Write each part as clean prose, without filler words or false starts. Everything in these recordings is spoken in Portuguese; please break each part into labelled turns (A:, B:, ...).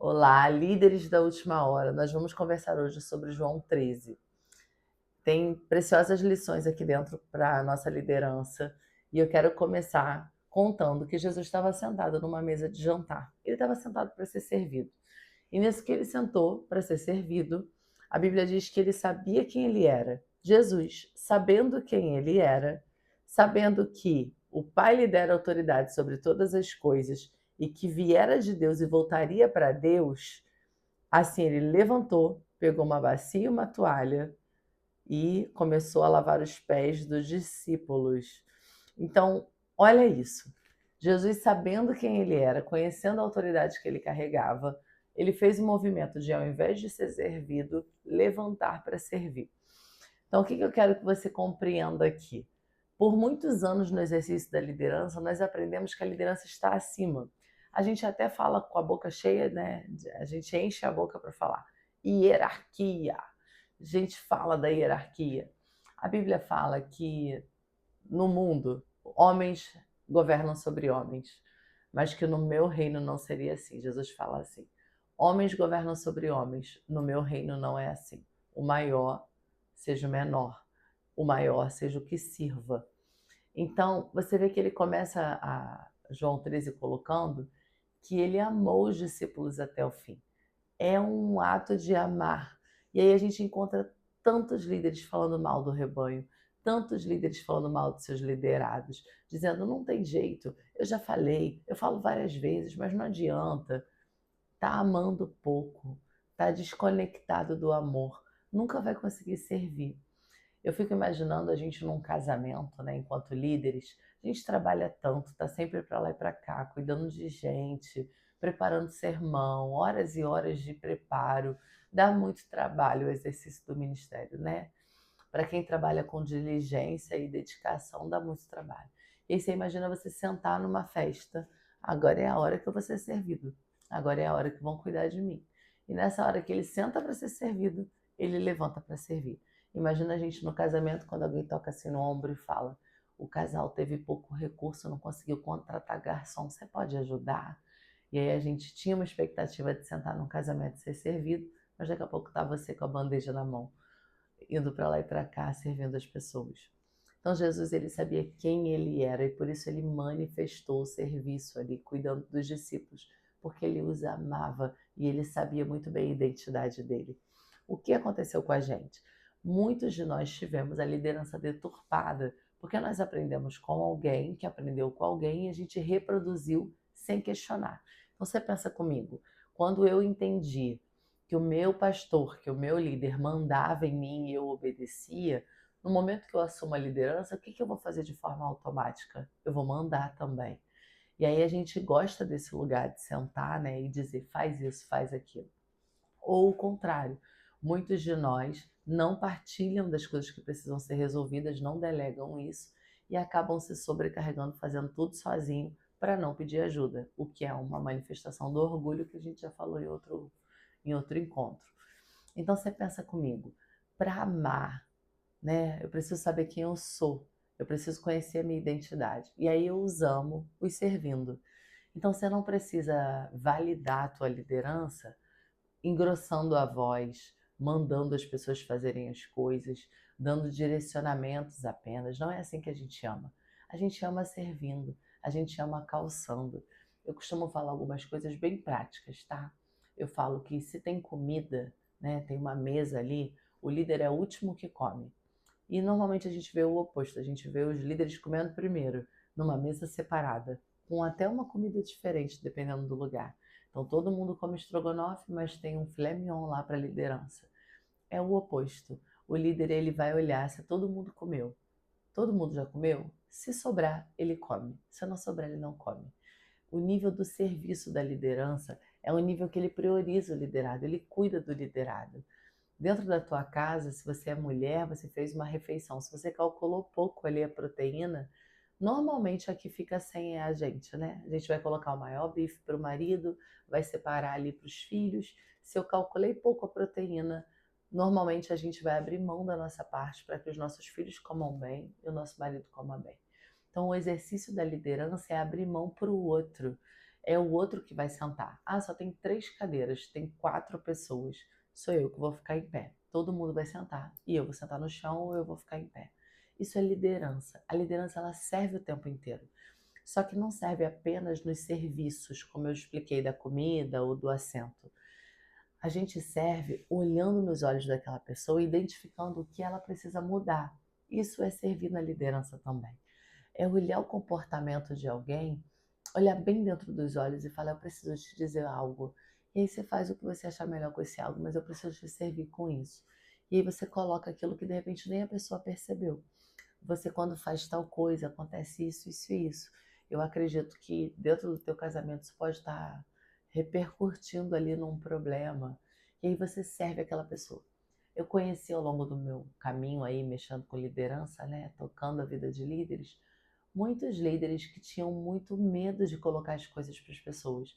A: Olá, líderes da última hora. Nós vamos conversar hoje sobre João 13. Tem preciosas lições aqui dentro para a nossa liderança e eu quero começar contando que Jesus estava sentado numa mesa de jantar. Ele estava sentado para ser servido. E nisso que ele sentou para ser servido, a Bíblia diz que ele sabia quem ele era. Jesus, sabendo quem ele era, sabendo que o Pai lhe dera autoridade sobre todas as coisas e que viera de Deus e voltaria para Deus, assim ele levantou, pegou uma bacia e uma toalha e começou a lavar os pés dos discípulos. Então, olha isso. Jesus, sabendo quem ele era, conhecendo a autoridade que ele carregava, ele fez o movimento de, ao invés de ser servido, levantar para servir. Então, o que eu quero que você compreenda aqui? Por muitos anos no exercício da liderança, nós aprendemos que a liderança está acima. A gente até fala com a boca cheia, né? A gente enche a boca para falar. Hierarquia. A gente fala da hierarquia. A Bíblia fala que no mundo homens governam sobre homens, mas que no meu reino não seria assim. Jesus fala assim: homens governam sobre homens, no meu reino não é assim. O maior seja o menor, o maior seja o que sirva. Então, você vê que ele começa João 13 colocando que ele amou os discípulos até o fim. É um ato de amar. E aí a gente encontra tantos líderes falando mal do rebanho, tantos líderes falando mal dos seus liderados, dizendo não tem jeito, eu já falei, eu falo várias vezes, mas não adianta. Tá amando pouco, tá desconectado do amor, nunca vai conseguir servir. Eu fico imaginando a gente num casamento, né, enquanto líderes, a gente trabalha tanto, tá sempre para lá e para cá, cuidando de gente, preparando sermão, horas e horas de preparo, dá muito trabalho o exercício do ministério, né? Para quem trabalha com diligência e dedicação, dá muito trabalho. E aí você imagina você sentar numa festa, agora é a hora que eu vou ser servido, agora é a hora que vão cuidar de mim. E nessa hora que ele senta para ser servido, ele levanta para servir. Imagina a gente no casamento, quando alguém toca assim no ombro e fala: o casal teve pouco recurso, não conseguiu contratar garçom, você pode ajudar? E aí a gente tinha uma expectativa de sentar num casamento e ser servido, mas daqui a pouco tá você com a bandeja na mão, indo para lá e para cá, servindo as pessoas. Então Jesus, ele sabia quem ele era e por isso ele manifestou o serviço ali, cuidando dos discípulos, porque ele os amava e ele sabia muito bem a identidade dele. O que aconteceu com a gente? Muitos de nós tivemos a liderança deturpada, porque nós aprendemos com alguém que aprendeu com alguém e a gente reproduziu sem questionar. Então você pensa comigo, quando eu entendi que o meu pastor, que o meu líder mandava em mim e eu obedecia, no momento que eu assumo a liderança, o que eu vou fazer de forma automática? Eu vou mandar também. E aí a gente gosta desse lugar de sentar, né, e dizer faz isso, faz aquilo. Ou o contrário, muitos de nós não partilham das coisas que precisam ser resolvidas, não delegam isso e acabam se sobrecarregando, fazendo tudo sozinho para não pedir ajuda, o que é uma manifestação do orgulho que a gente já falou em outro encontro. Então você pensa comigo, para amar, né? Eu preciso saber quem eu sou. Eu preciso conhecer a minha identidade. E aí eu os amo, os servindo. Então você não precisa validar a tua liderança engrossando a voz, mandando as pessoas fazerem as coisas, dando direcionamentos apenas. Não é assim que a gente ama. A gente ama servindo, a gente ama calçando. Eu costumo falar algumas coisas bem práticas, tá? Eu falo que se tem comida, né, tem uma mesa ali, o líder é o último que come. E normalmente a gente vê o oposto, a gente vê os líderes comendo primeiro, numa mesa separada, com até uma comida diferente, dependendo do lugar. Então todo mundo come estrogonofe, mas tem um filé mignon lá para a liderança. É o oposto. O líder ele vai olhar se todo mundo comeu. Todo mundo já comeu? Se sobrar, ele come. Se não sobrar, ele não come. O nível do serviço da liderança é o nível que ele prioriza o liderado, ele cuida do liderado. Dentro da tua casa, se você é mulher, você fez uma refeição. Se você calculou pouco ali a proteína, normalmente a que fica sem é a gente, né? A gente vai colocar o maior bife para o marido, vai separar ali para os filhos. Se eu calculei pouco a proteína, normalmente a gente vai abrir mão da nossa parte para que os nossos filhos comam bem e o nosso marido coma bem. Então, o exercício da liderança é abrir mão para o outro. É o outro que vai sentar. Ah, só tem 3 cadeiras, tem 4 pessoas. Sou eu que vou ficar em pé. Todo mundo vai sentar. E eu vou sentar no chão ou eu vou ficar em pé. Isso é liderança. A liderança ela serve o tempo inteiro. Só que não serve apenas nos serviços, como eu expliquei, da comida ou do assento. A gente serve olhando nos olhos daquela pessoa, identificando o que ela precisa mudar. Isso é servir na liderança também. É olhar o comportamento de alguém, olhar bem dentro dos olhos e falar: eu preciso te dizer algo. E aí você faz o que você achar melhor com esse algo, mas eu preciso te servir com isso. E aí você coloca aquilo que de repente nem a pessoa percebeu. Você quando faz tal coisa, acontece isso, isso e isso. Eu acredito que dentro do teu casamento isso pode estar repercutindo ali num problema. E aí você serve aquela pessoa. Eu conheci ao longo do meu caminho aí, mexendo com liderança, né, tocando a vida de líderes, muitos líderes que tinham muito medo de colocar as coisas para as pessoas.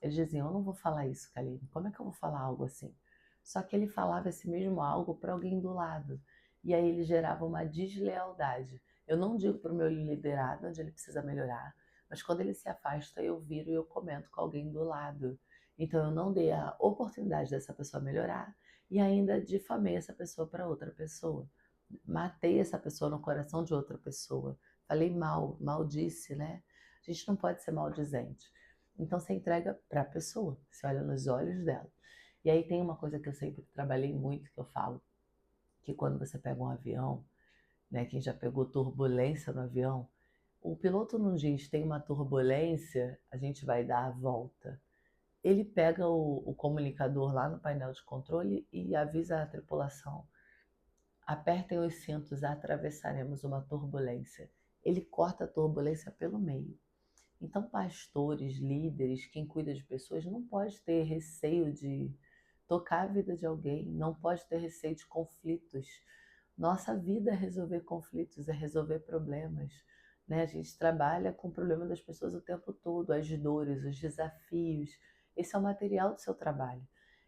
A: Eles diziam: eu não vou falar isso, Kaline, como é que eu vou falar algo assim? Só que ele falava esse mesmo algo para alguém do lado. E aí ele gerava uma deslealdade. Eu não digo para o meu liderado onde ele precisa melhorar, mas quando ele se afasta, eu viro e eu comento com alguém do lado. Então eu não dei a oportunidade dessa pessoa melhorar e ainda difamei essa pessoa para outra pessoa. Matei essa pessoa no coração de outra pessoa. Falei mal, maldisse, né? A gente não pode ser maldizente. Então você entrega para a pessoa, você olha nos olhos dela. E aí tem uma coisa que eu sempre trabalhei muito, que eu falo, que quando você pega um avião, né, quem já pegou turbulência no avião, o piloto não diz: tem uma turbulência, a gente vai dar a volta. Ele pega o comunicador lá no painel de controle e avisa a tripulação: apertem os cintos, atravessaremos uma turbulência. Ele corta a turbulência pelo meio. Então, pastores, líderes, quem cuida de pessoas, não pode ter receio de tocar a vida de alguém, não pode ter receio de conflitos. Nossa vida é resolver conflitos, é resolver problemas, né? A gente trabalha com o problema das pessoas o tempo todo, as dores, os desafios. Esse é o material do seu trabalho.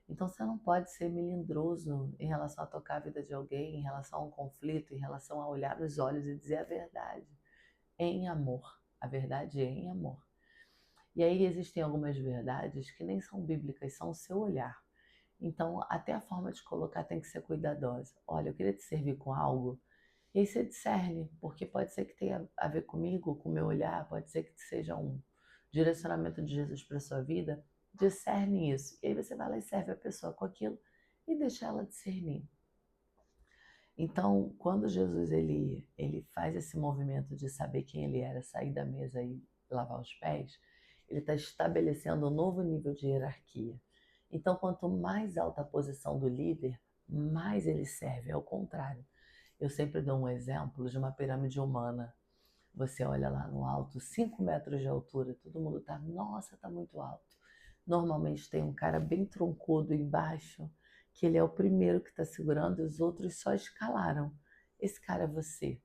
A: Então você não pode ser melindroso em relação a tocar a vida de alguém, em relação a um conflito, em relação a olhar nos olhos e dizer a verdade em amor. A verdade é em amor. E aí existem algumas verdades que nem são bíblicas, são o seu olhar. Então, até a forma de colocar tem que ser cuidadosa. Olha, eu queria te servir com algo. E aí você discerne, porque pode ser que tenha a ver comigo, com o meu olhar, pode ser que seja um direcionamento de Jesus para a sua vida. Discerne isso. E aí você vai lá e serve a pessoa com aquilo e deixa ela discernir. Então, quando Jesus ele faz esse movimento de saber quem ele era, sair da mesa e lavar os pés, ele está estabelecendo um novo nível de hierarquia. Então, quanto mais alta a posição do líder, mais ele serve. Ao contrário, eu sempre dou um exemplo de uma pirâmide humana. Você olha lá no alto, 5 metros de altura, todo mundo está, nossa, está muito alto. Normalmente tem um cara bem troncudo embaixo, que ele é o primeiro que está segurando e os outros só escalaram. Esse cara é você.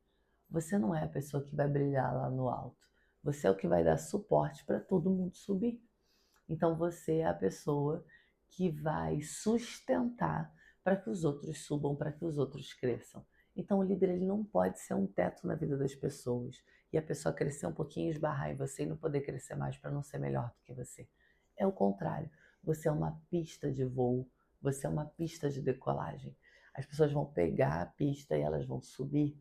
A: Você não é a pessoa que vai brilhar lá no alto. Você é o que vai dar suporte para todo mundo subir. Então você é a pessoa que vai sustentar para que os outros subam, para que os outros cresçam. Então o líder ele não pode ser um teto na vida das pessoas e a pessoa crescer um pouquinho, esbarrar em você e não poder crescer mais para não ser melhor do que você. É o contrário. Você é uma pista de voo, você é uma pista de decolagem. As pessoas vão pegar a pista e elas vão subir.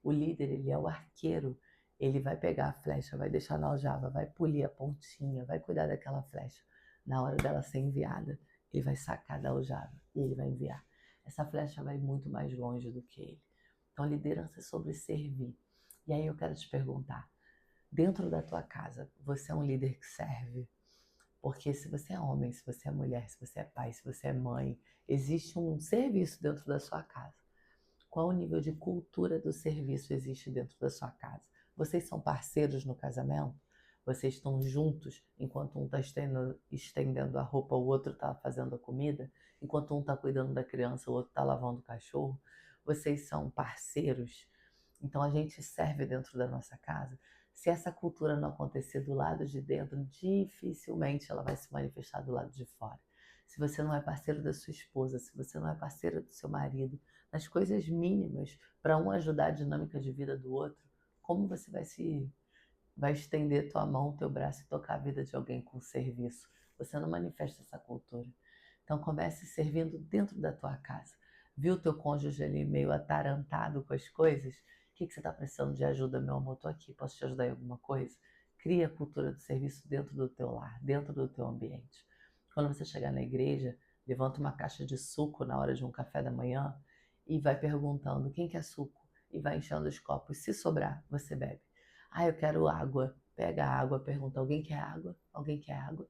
A: O líder, ele é o arqueiro. Ele vai pegar a flecha, vai deixar na aljava, vai polir a pontinha, vai cuidar daquela flecha. Na hora dela ser enviada, ele vai sacar da aljava e ele vai enviar. Essa flecha vai muito mais longe do que ele. Então, liderança é sobre servir. E aí eu quero te perguntar, dentro da tua casa, você é um líder que serve? Porque se você é homem, se você é mulher, se você é pai, se você é mãe, existe um serviço dentro da sua casa. Qual o nível de cultura do serviço existe dentro da sua casa? Vocês são parceiros no casamento? Vocês estão juntos enquanto um está estendendo a roupa, o outro está fazendo a comida? Enquanto um está cuidando da criança, o outro está lavando o cachorro? Vocês são parceiros? Então a gente serve dentro da nossa casa. Se essa cultura não acontecer do lado de dentro, dificilmente ela vai se manifestar do lado de fora. Se você não é parceiro da sua esposa, se você não é parceiro do seu marido, nas coisas mínimas, para um ajudar a dinâmica de vida do outro, como você vai se vai estender tua mão, teu braço e tocar a vida de alguém com serviço. Você não manifesta essa cultura. Então comece servindo dentro da tua casa. Viu teu cônjuge ali meio atarantado com as coisas? O que você está precisando de ajuda, meu amor? Estou aqui, posso te ajudar em alguma coisa? Cria a cultura do serviço dentro do teu lar, dentro do teu ambiente. Quando você chegar na igreja, levanta uma caixa de suco na hora de um café da manhã e vai perguntando quem quer suco e vai enchendo os copos. Se sobrar, você bebe. Ah, eu quero água. Pega a água, pergunta: alguém quer água? Alguém quer água?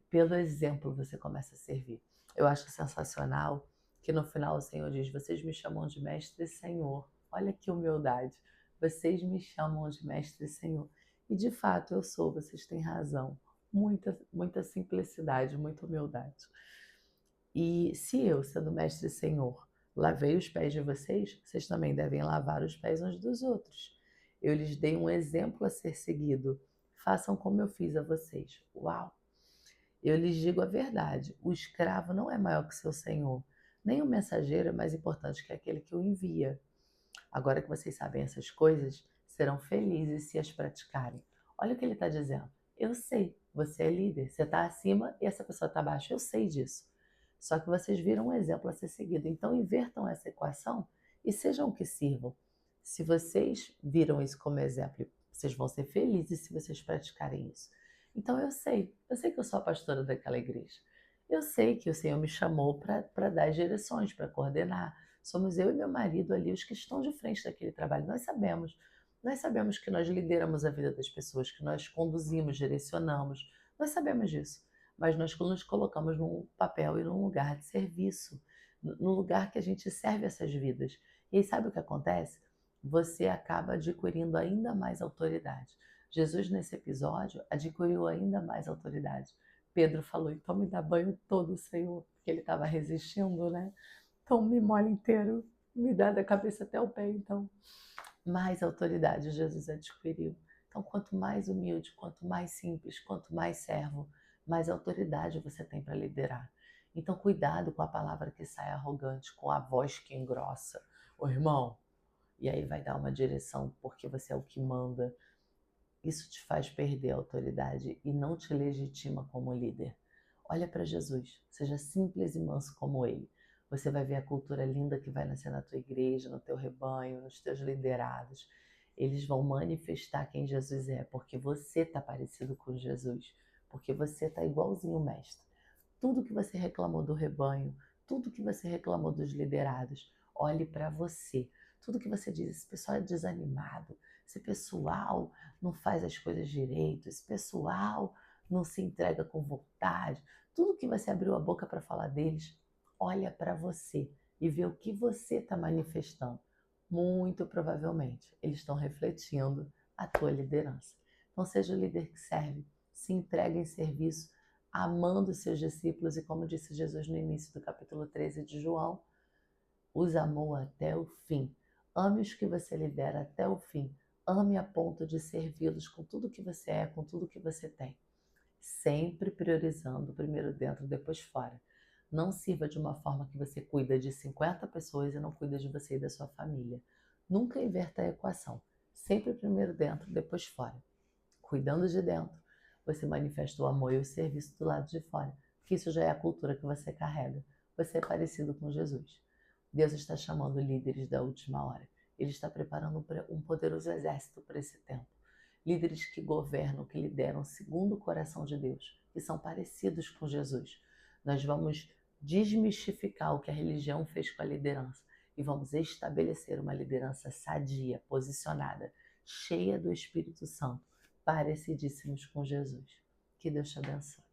A: Pelo exemplo, você começa a servir. Eu acho sensacional que no final o Senhor diz: vocês me chamam de mestre e Senhor. Olha que humildade. Vocês me chamam de mestre e Senhor. E de fato eu sou, vocês têm razão. Muita, muita simplicidade, muita humildade. E se eu, sendo mestre e Senhor, lavei os pés de vocês, vocês também devem lavar os pés uns dos outros. Eu lhes dei um exemplo a ser seguido. Façam como eu fiz a vocês. Uau! Eu lhes digo a verdade: o escravo não é maior que seu senhor, nem o mensageiro é mais importante que aquele que o envia. Agora que vocês sabem essas coisas, serão felizes se as praticarem. Olha o que ele está dizendo. Eu sei, você é líder, você está acima e essa pessoa está abaixo. Eu sei disso. Só que vocês viram um exemplo a ser seguido. Então invertam essa equação e sejam o que sirvam. Se vocês viram isso como exemplo, vocês vão ser felizes se vocês praticarem isso. Então eu sei que eu sou a pastora daquela igreja. Eu sei que o Senhor me chamou para dar as direções, para coordenar. Somos eu e meu marido ali os que estão de frente daquele trabalho. Nós sabemos que nós lideramos a vida das pessoas, que nós conduzimos, direcionamos. Nós sabemos disso, mas nós nos colocamos num papel e num lugar de serviço, no lugar que a gente serve essas vidas. E aí sabe o que acontece? Você acaba adquirindo ainda mais autoridade. Jesus, nesse episódio, adquiriu ainda mais autoridade. Pedro falou: então me dá banho todo, Senhor, porque ele estava resistindo, né? Então me molha inteiro, me dá da cabeça até o pé, então. Mais autoridade Jesus adquiriu. Então, quanto mais humilde, quanto mais simples, quanto mais servo, mais autoridade você tem para liderar. Então, cuidado com a palavra que sai arrogante, com a voz que engrossa. Ô irmão, e aí vai dar uma direção porque você é o que manda. Isso te faz perder a autoridade e não te legitima como líder. Olha para Jesus, seja simples e manso como ele. Você vai ver a cultura linda que vai nascer na tua igreja, no teu rebanho, nos teus liderados. Eles vão manifestar quem Jesus é, porque você está parecido com Jesus, porque você está igualzinho o mestre. Tudo que você reclamou do rebanho, tudo que você reclamou dos liderados, olhe para você. Tudo que você diz: esse pessoal é desanimado, esse pessoal não faz as coisas direito, esse pessoal não se entrega com vontade. Tudo que você abriu a boca para falar deles, olha para você e vê o que você está manifestando. Muito provavelmente eles estão refletindo a tua liderança. Então seja o líder que serve, se entregue em serviço, amando os seus discípulos e, como disse Jesus no início do capítulo 13 de João, os amou até o fim. Ame os que você lidera até o fim. Ame a ponto de servi-los com tudo que você é, com tudo que você tem. Sempre priorizando primeiro dentro, depois fora. Não sirva de uma forma que você cuida de 50 pessoas e não cuida de você e da sua família. Nunca inverta a equação. Sempre primeiro dentro, depois fora. Cuidando de dentro, você manifesta o amor e o serviço do lado de fora, porque isso já é a cultura que você carrega. Você é parecido com Jesus. Deus está chamando líderes da última hora. Ele está preparando um poderoso exército para esse tempo. Líderes que governam, que lideram segundo o coração de Deus, que são parecidos com Jesus. Nós vamos desmistificar o que a religião fez com a liderança e vamos estabelecer uma liderança sadia, posicionada, cheia do Espírito Santo, parecidíssimos com Jesus. Que Deus te abençoe.